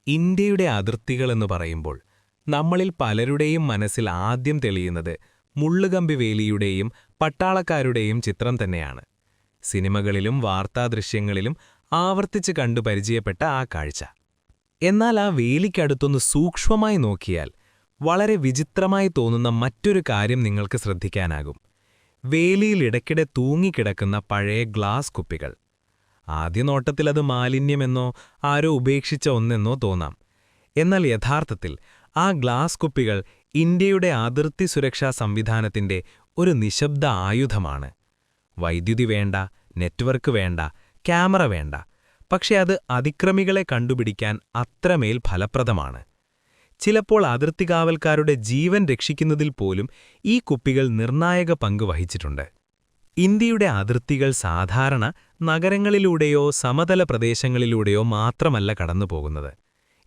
ഇന്ത്യയുടെ അതിർത്തികളെന്ന് പറയുമ്പോൾ നമ്മളിൽ പലരുടെയും മനസ്സിൽ ആദ്യം തെളിയുന്നത് മുള്ളുകമ്പിവേലിയുടെയും പട്ടാളക്കാരുടെയും ചിത്രം തന്നെയാണ്. സിനിമകളിലും വാർത്താദൃശ്യങ്ങളിലും ആവർത്തിച്ച് കണ്ടു പരിചയപ്പെട്ട ആ കാഴ്ച. എന്നാൽ ആ വേലിക്കടുത്തൊന്ന് സൂക്ഷ്മമായി നോക്കിയാൽ വളരെ വിചിത്രമായി തോന്നുന്ന മറ്റൊരു കാര്യം നിങ്ങൾക്ക് ശ്രദ്ധിക്കാനാകും. വേലിയിൽ ഇടയ്ക്കിടെ തൂങ്ങിക്കിടക്കുന്ന പഴയ ഗ്ലാസ് കുപ്പികൾ. ആദ്യ നോട്ടത്തിലത് മാലിന്യമെന്നോ ആരോ ഉപേക്ഷിച്ച ഒന്നെന്നോ തോന്നാം. എന്നാൽ യഥാർത്ഥത്തിൽ ആ ഗ്ലാസ് കുപ്പികൾ ഇന്ത്യയുടെ അതിർത്തി സുരക്ഷാ സംവിധാനത്തിന്റെ ഒരു നിശബ്ദ ആയുധമാണ്. വൈദ്യുതി വേണ്ട, നെറ്റ്വർക്ക് വേണ്ട, ക്യാമറ വേണ്ട, പക്ഷെ അത് അതിക്രമികളെ കണ്ടുപിടിക്കാൻ അത്രമേൽ ഫലപ്രദമാണ്. ചിലപ്പോൾ അതിർത്തികാവൽക്കാരുടെ ജീവൻ രക്ഷിക്കുന്നതിൽ പോലും ഈ കുപ്പികൾ നിർണായക പങ്ക് വഹിച്ചിട്ടുണ്ട്. ഇന്ത്യയുടെ അതിർത്തികൾ സാധാരണ നഗരങ്ങളിലൂടെയോ സമതല പ്രദേശങ്ങളിലൂടെയോ മാത്രമല്ല കടന്നുപോകുന്നത്.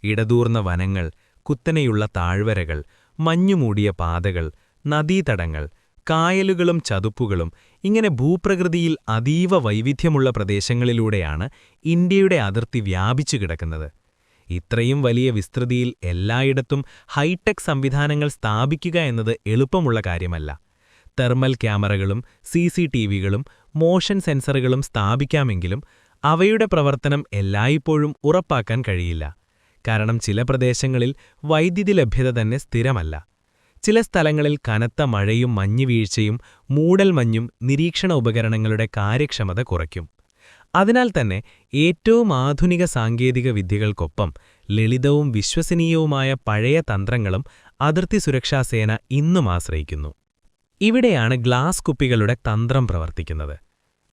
ഇടതൂർന്ന വനങ്ങൾ, കുത്തനെയുള്ള താഴ്വരകൾ, മഞ്ഞുമൂടിയ പാതകൾ, നദീതടങ്ങൾ, കായലുകളും ചതുപ്പുകളും ഇങ്ങനെ ഭൂപ്രകൃതിയിൽ അതീവ വൈവിധ്യമുള്ള പ്രദേശങ്ങളിലൂടെയാണ് ഇന്ത്യയുടെ അതിർത്തി വ്യാപിച്ചു കിടക്കുന്നത്. ഇത്രയും വലിയ വിസ്തൃതിയിൽ എല്ലായിടത്തും ഹൈടെക് സംവിധാനങ്ങൾ സ്ഥാപിക്കുക എന്നത് എളുപ്പമുള്ള കാര്യമല്ല. തെർമൽ ക്യാമറകളും CCTVകളും മോഷൻ സെൻസറുകളും സ്ഥാപിക്കാമെങ്കിലും അവയുടെ പ്രവർത്തനം എല്ലായ്പ്പോഴും ഉറപ്പാക്കാൻ കഴിയില്ല. കാരണം ചില പ്രദേശങ്ങളിൽ വൈദ്യുതി ലഭ്യത തന്നെ സ്ഥിരമല്ല. ചില സ്ഥലങ്ങളിൽ കനത്ത മഴയും മഞ്ഞുവീഴ്ചയും മൂടൽമഞ്ഞും നിരീക്ഷണ ഉപകരണങ്ങളുടെ കാര്യക്ഷമത കുറയ്ക്കും. അതിനാൽ തന്നെ ഏറ്റവും ആധുനിക സാങ്കേതിക വിദ്യകൾക്കൊപ്പം ലളിതവും വിശ്വസനീയവുമായ പഴയ തന്ത്രങ്ങളും അതിർത്തി സുരക്ഷാസേന ഇന്നും ആശ്രയിക്കുന്നു. ഇവിടെയാണ് ഗ്ലാസ് കുപ്പികളുടെ തന്ത്രം പ്രവർത്തിക്കുന്നത്.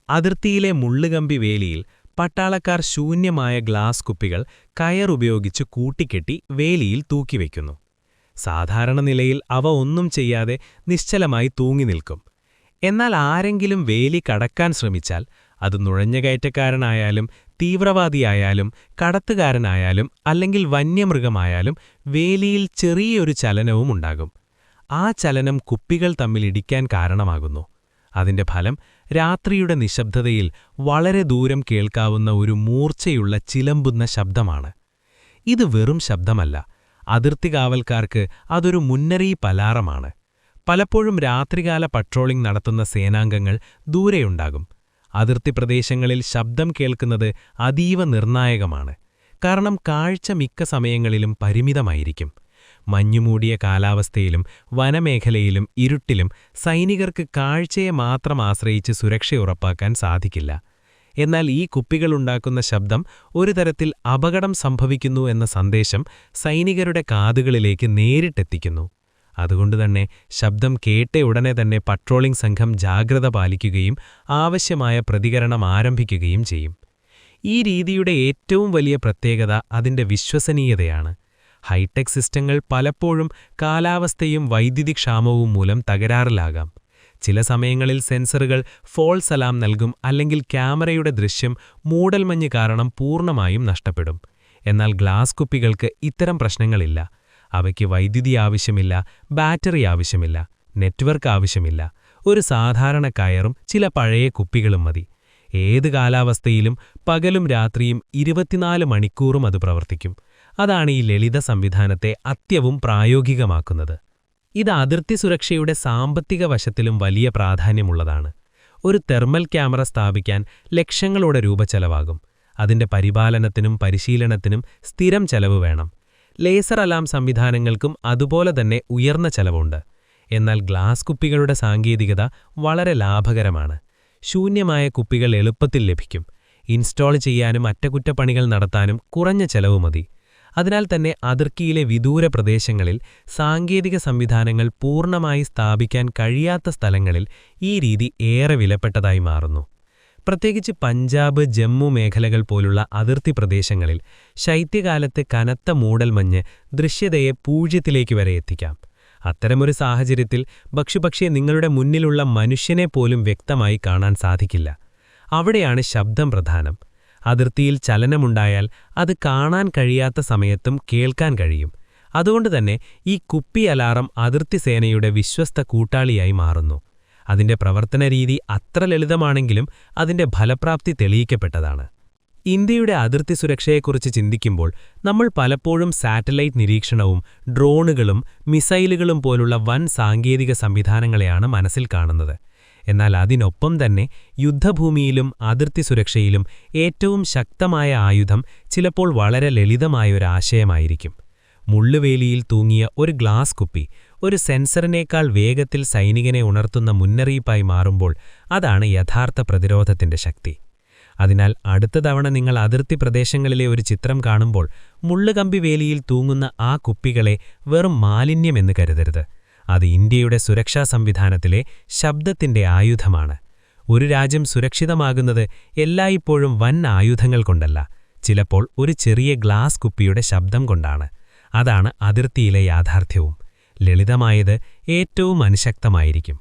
അതിർത്തിയിലെ മുള്ളുകമ്പി വേലിയിൽ പട്ടാളക്കാർ ശൂന്യമായ ഗ്ലാസ് കുപ്പികൾ കയറുപയോഗിച്ച് കൂട്ടിക്കെട്ടി വേലിയിൽ തൂക്കിവെക്കുന്നു. സാധാരണ നിലയിൽ അവ ഒന്നും ചെയ്യാതെ നിശ്ചലമായി തൂങ്ങി നിൽക്കും. എന്നാൽ ആരെങ്കിലും വേലി കടക്കാൻ ശ്രമിച്ചാൽ, അത് നുഴഞ്ഞുകയറ്റക്കാരനായാലും തീവ്രവാദിയായാലും കടത്തുകാരനായാലും അല്ലെങ്കിൽ വന്യമൃഗമായാലും, വേലിയിൽ ചെറിയൊരു ചലനവുമുണ്ടാകും. ആ ചലനം കുപ്പികൾ തമ്മിലിടിക്കാൻ കാരണമാകുന്നു. അതിന്റെ ഫലം രാത്രിയുടെ നിശബ്ദതയിൽ വളരെ ദൂരം കേൾക്കാവുന്ന ഒരു മൂർച്ചയുള്ള ചിലമ്പുന്ന ശബ്ദമാണ്. ഇത് വെറും ശബ്ദമല്ല, അതിർത്തി കാവൽക്കാർക്ക് അതൊരു മുന്നറിയിപ്പ് അലാറമാണ്. പലപ്പോഴും രാത്രികാല പട്രോളിംഗ് നടത്തുന്ന സേനാംഗങ്ങൾ ദൂരെയുണ്ടാകും. അതിർത്തി പ്രദേശങ്ങളിൽ ശബ്ദം കേൾക്കുന്നത് അതീവ നിർണായകമാണ്. കാരണം കാഴ്ച മിക്ക സമയങ്ങളിലും പരിമിതമായിരിക്കും. മഞ്ഞുമൂടിയ കാലാവസ്ഥയിലും വനമേഖലയിലും ഇരുട്ടിലും സൈനികർക്ക് കാഴ്ചയെ മാത്രം ആശ്രയിച്ച് സുരക്ഷ ഉറപ്പാക്കാൻ സാധിക്കില്ല. എന്നാൽ ഈ കുപ്പികളുണ്ടാക്കുന്ന ശബ്ദം ഒരു തരത്തിൽ അപകടം സംഭവിക്കുന്നു എന്ന സന്ദേശം സൈനികരുടെ കാതുകളിലേക്ക് നേരിട്ടെത്തിക്കുന്നു. അതുകൊണ്ടുതന്നെ ശബ്ദം കേട്ട ഉടനെ തന്നെ പട്രോളിംഗ് സംഘം ജാഗ്രത പാലിക്കുകയും ആവശ്യമായ പ്രതികരണം ആരംഭിക്കുകയും ചെയ്യും. ഈ രീതിയുടെ ഏറ്റവും വലിയ പ്രത്യേകത അതിന്റെ വിശ്വസനീയതയാണ്. ഹൈടെക് സിസ്റ്റങ്ങൾ പലപ്പോഴും കാലാവസ്ഥയും വൈദ്യുതിക്ഷാമവും മൂലം തകരാറിലാകാം. ചില സമയങ്ങളിൽ സെൻസറുകൾ ഫോൾസ് അലാം നൽകും, അല്ലെങ്കിൽ ക്യാമറയുടെ ദൃശ്യം മൂടൽമഞ്ഞ് കാരണം പൂർണ്ണമായും നഷ്ടപ്പെടും. എന്നാൽ ഗ്ലാസ് കുപ്പികൾക്ക് ഇത്തരം പ്രശ്നങ്ങളില്ല. അവയ്ക്ക് വൈദ്യുതി ആവശ്യമില്ല, ബാറ്ററി ആവശ്യമില്ല, നെറ്റ്വർക്ക് ആവശ്യമില്ല. ഒരു സാധാരണ കയറും ചില പഴയ കുപ്പികളും മതി. ഏത് കാലാവസ്ഥയിലും പകലും രാത്രിയും 24 മണിക്കൂറും അത് പ്രവർത്തിക്കും. അതാണ് ഈ ലളിത സംവിധാനത്തെ അത്യവും പ്രായോഗികമാക്കുന്നത്. ഇത് അതിർത്തി സുരക്ഷയുടെ സാമ്പത്തിക വശത്തിലും വലിയ പ്രാധാന്യമുള്ളതാണ്. ഒരു തെർമൽ ക്യാമറ സ്ഥാപിക്കാൻ ലക്ഷങ്ങളുടെ രൂപ ചെലവാകും. അതിന്റെ പരിപാലനത്തിനും പരിശീലനത്തിനും സ്ഥിരം ചെലവ് വേണം. ലേസർ അലാം സംവിധാനങ്ങൾക്കും അതുപോലെ തന്നെ ഉയർന്ന ചെലവുണ്ട്. എന്നാൽ ഗ്ലാസ് കുപ്പികളുടെ സാങ്കേതികത വളരെ ലാഭകരമാണ്. ശൂന്യമായ കുപ്പികൾ എളുപ്പത്തിൽ ലഭിക്കും. ഇൻസ്റ്റാൾ ചെയ്യാനും അറ്റകുറ്റപ്പണികൾ നടത്താനും കുറഞ്ഞ ചെലവ് മതി. അതിനാൽ തന്നെ അതിർത്തിയിലെ വിദൂര പ്രദേശങ്ങളിൽ സാങ്കേതിക സംവിധാനങ്ങൾ പൂർണ്ണമായി സ്ഥാപിക്കാൻ കഴിയാത്ത സ്ഥലങ്ങളിൽ ഈ രീതി ഏറെ വിലപ്പെട്ടതായി മാറുന്നു. പ്രത്യേകിച്ച് പഞ്ചാബ്, ജമ്മു മേഖലകൾ പോലുള്ള അതിർത്തി പ്രദേശങ്ങളിൽ ശൈത്യകാലത്ത് കനത്ത മൂടൽമഞ്ഞ് ദൃശ്യതയെ പൂജ്യത്തിലേക്ക് വരെ എത്തിക്കാം. അത്തരമൊരു സാഹചര്യത്തിൽ പക്ഷേ നിങ്ങളുടെ മുന്നിലുള്ള മനുഷ്യനെ പോലും വ്യക്തമായി കാണാൻ സാധിക്കില്ല. അവിടെയാണ് ശബ്ദം പ്രധാനം. അതിർത്തിയിൽ ചലനമുണ്ടായാൽ അത് കാണാൻ കഴിയാത്ത സമയത്തും കേൾക്കാൻ കഴിയും. അതുകൊണ്ടുതന്നെ ഈ കുപ്പി അലാറം അതിർത്തി സേനയുടെ വിശ്വസ്ത കൂട്ടാളിയായി മാറുന്നു. അതിന്റെ പ്രവർത്തന രീതി അത്ര ലളിതമാണെങ്കിലും അതിന്റെ ഫലപ്രാപ്തി തെളിയിക്കപ്പെട്ടതാണ്. ഇന്ത്യയുടെ അതിർത്തി സുരക്ഷയെക്കുറിച്ച് ചിന്തിക്കുമ്പോൾ നമ്മൾ പലപ്പോഴും സാറ്റലൈറ്റ് നിരീക്ഷണവും ഡ്രോണുകളും മിസൈലുകളും പോലുള്ള വൻ സാങ്കേതിക സംവിധാനങ്ങളെയാണ് മനസ്സിൽ കാണുന്നത്. എന്നാൽ അതിനൊപ്പം തന്നെ യുദ്ധഭൂമിയിലും അതിർത്തി സുരക്ഷയിലും ഏറ്റവും ശക്തമായ ആയുധം ചിലപ്പോൾ വളരെ ലളിതമായൊരാശയമായിരിക്കും. മുള്ളുവേലിയിൽ തൂങ്ങിയ ഒരു ഗ്ലാസ് കുപ്പി ഒരു സെൻസറിനേക്കാൾ വേഗത്തിൽ സൈനികനെ ഉണർത്തുന്ന മുന്നറിയിപ്പായി മാറുമ്പോൾ അതാണ് യഥാർത്ഥ പ്രതിരോധത്തിന്റെ ശക്തി. അതിനാൽ അടുത്ത തവണ നിങ്ങൾ അതിർത്തി പ്രദേശങ്ങളിലെ ഒരു ചിത്രം കാണുമ്പോൾ മുള്ളുകമ്പി വേലിയിൽ തൂങ്ങുന്ന ആ കുപ്പികളെ വെറും മാലിന്യമെന്ന് കരുതരുത്. അത് ഇന്ത്യയുടെ സുരക്ഷാ സംവിധാനത്തിലെ ശബ്ദത്തിന്റെ ആയുധമാണ്. ഒരു രാജ്യം സുരക്ഷിതമാകുന്നത് എല്ലായ്പ്പോഴും വൻ ആയുധങ്ങൾ കൊണ്ടല്ല, ചിലപ്പോൾ ഒരു ചെറിയ ഗ്ലാസ് കുപ്പിയുടെ ശബ്ദം കൊണ്ടാണ്. അതാണ് അതിർത്തിയിലെ യാഥാർത്ഥ്യവും. ലളിതമായത് ഏറ്റവും അനുശക്തമായിരിക്കും.